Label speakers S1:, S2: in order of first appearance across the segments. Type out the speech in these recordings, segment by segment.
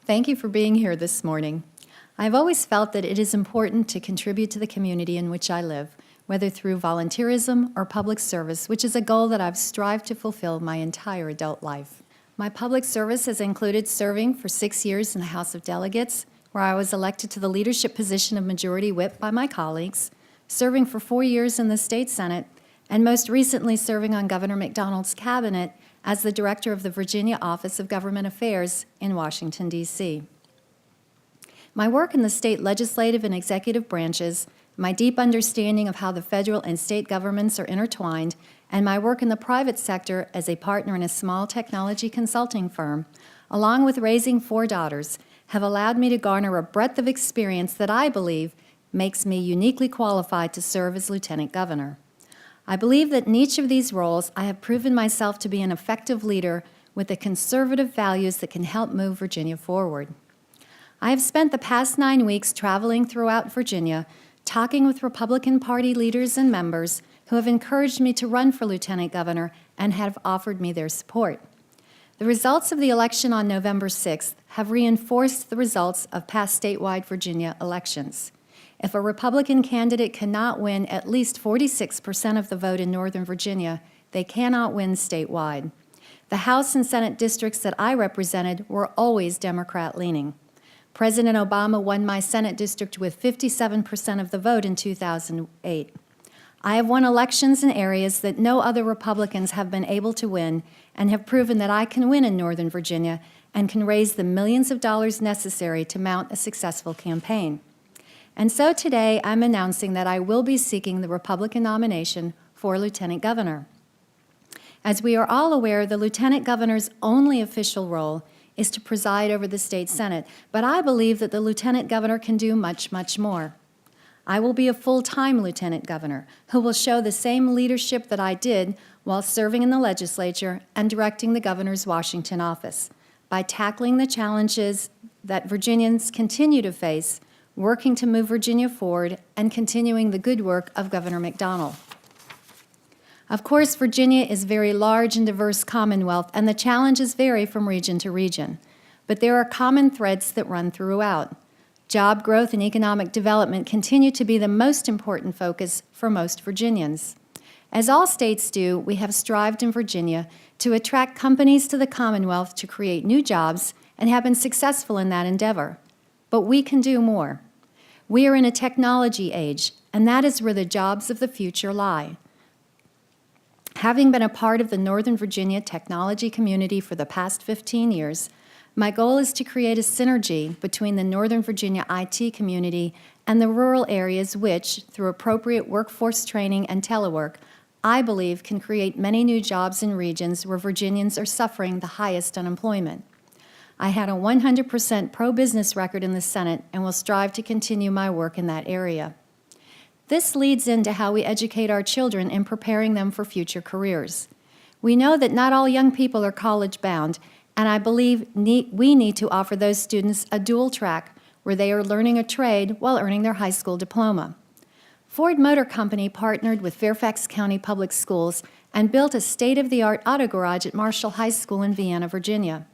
S1: Thank you for being here this morning. I've always felt that it is important to contribute to the community in which I live, whether through volunteerism or public service, which is a goal that I've strived to fulfill my entire adult life. My public service has included serving for 6 years in the House of Delegates, where I was elected to the leadership position of Majority Whip by my colleagues, serving for 4 years in the State Senate, and most recently serving on Governor McDonald's cabinet as the director of the Virginia Office of Government Affairs in Washington, D.C. My work in the state legislative and executive branches, my deep understanding of how the federal and state governments are intertwined, and my work in the private sector as a partner in a small technology consulting firm, along with raising 4 daughters, have allowed me to garner a breadth of experience that I believe makes me uniquely qualified to serve as Lieutenant Governor. I believe that in each of these roles, I have proven myself to be an effective leader with the conservative values that can help move Virginia forward. I have spent the past 9 weeks traveling throughout Virginia, talking with Republican Party leaders and members who have encouraged me to run for Lieutenant Governor and have offered me their support. The results of the election on November 6th have reinforced the results of past statewide Virginia elections. If a Republican candidate cannot win at least 46% of the vote in Northern Virginia, they cannot win statewide. The House and Senate districts that I represented were always Democrat-leaning. President Obama won my Senate district with 57% of the vote in 2008. I have won elections in areas that no other Republicans have been able to win and have proven that I can win in Northern Virginia and can raise the millions of dollars necessary to mount a successful campaign. And so today, I'm announcing that I will be seeking the Republican nomination for Lieutenant Governor. As we are all aware, the Lieutenant Governor's only official role is to preside over the State Senate, but I believe that the Lieutenant Governor can do much, much more. I will be a full-time Lieutenant Governor who will show the same leadership that I did while serving in the legislature and directing the Governor's Washington office by tackling the challenges that Virginians continue to face, working to move Virginia forward, and continuing the good work of Governor McDonald. Of course, Virginia is a very large and diverse commonwealth, and the challenges vary from region to region. But there are common threads that run throughout. Job growth and economic development continue to be the most important focus for most Virginians. As all states do, we have strived in Virginia to attract companies to the Commonwealth to create new jobs and have been successful in that endeavor. But we can do more. We are in a technology age, and that is where the jobs of the future lie. Having been a part of the Northern Virginia technology community for the past 15 years, my goal is to create a synergy between the Northern Virginia IT community and the rural areas which, through appropriate workforce training and telework, I believe can create many new jobs in regions where Virginians are suffering the highest unemployment. I had a 100% pro-business record in the Senate and will strive to continue my work in that area. This leads into how we educate our children in preparing them for future careers. We know that not all young people are college-bound, and I believe we need to offer those students a dual track where they are learning a trade while earning their high school diploma. Ford Motor Company partnered with Fairfax County Public Schools and built a state-of-the-art auto garage at Marshall High School in Vienna, Virginia.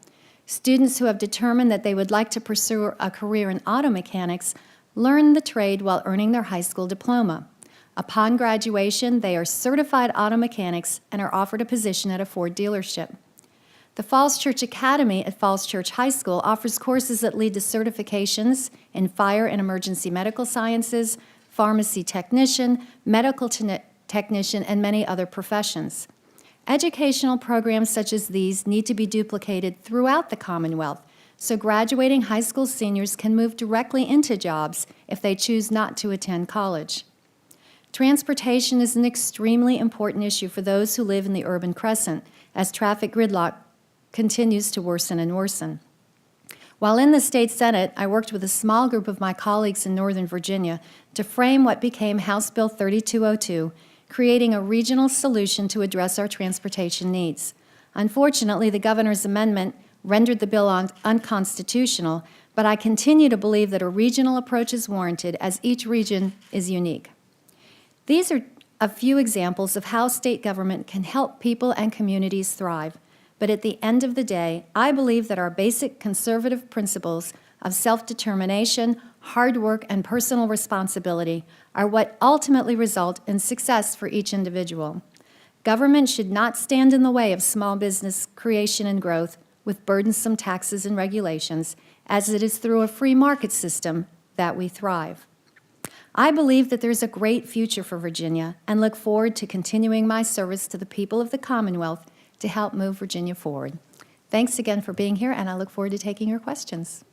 S1: Students who have determined that they would like to pursue a career in auto mechanics learn the trade while earning their high school diploma. Upon graduation, they are certified auto mechanics and are offered a position at a Ford dealership. The Falls Church Academy at Falls Church High School offers courses that lead to certifications in fire and emergency medical sciences, pharmacy technician, medical technician, and many other professions. Educational programs such as these need to be duplicated throughout the Commonwealth, so graduating high school seniors can move directly into jobs if they choose not to attend college. Transportation is an extremely important issue for those who live in the urban crescent, as traffic gridlock continues to worsen and worsen. While in the State Senate, I worked with a small group of my colleagues in Northern Virginia to frame what became House Bill 3202, creating a regional solution to address our transportation needs. Unfortunately, the governor's amendment rendered the bill unconstitutional, but I continue to believe that a regional approach is warranted as each region is unique. These are a few examples of how state government can help people and communities thrive. But at the end of the day, I believe that our basic conservative principles of self-determination, hard work, and personal responsibility are what ultimately result in success for each individual. Government should not stand in the way of small business creation and growth with burdensome taxes and regulations, as it is through a free market system that we thrive. I believe that there's a great future for Virginia and look forward to continuing my service to the people of the Commonwealth to help move Virginia forward. Thanks again for being here, and I look forward to taking your questions.